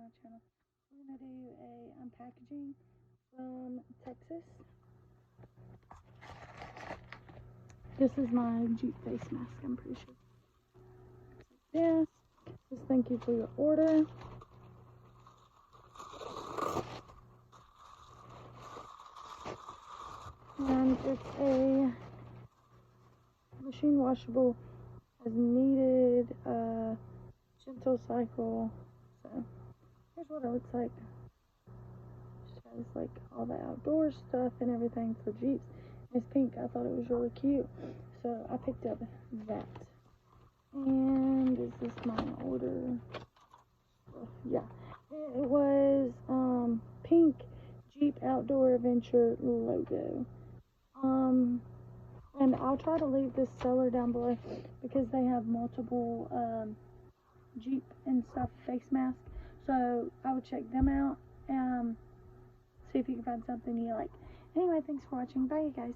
my channel. We're gonna do a unpackaging from Texas. This is my Jeep face mask, I'm pretty sure. Yes. Just thank you for your order. And it's a machine washable as needed gentle cycle. So here's what it looks like. Just has like all the outdoor stuff and everything for Jeeps. It's pink. I thought it was really cute, so I picked up that. And is this my order? Yeah, it was pink Jeep Outdoor Adventure logo. And I'll try to leave this seller down below because they have multiple Jeep and stuff face masks. So I would check them out. See if you can find something you like. Anyway, thanks for watching. Bye, you guys.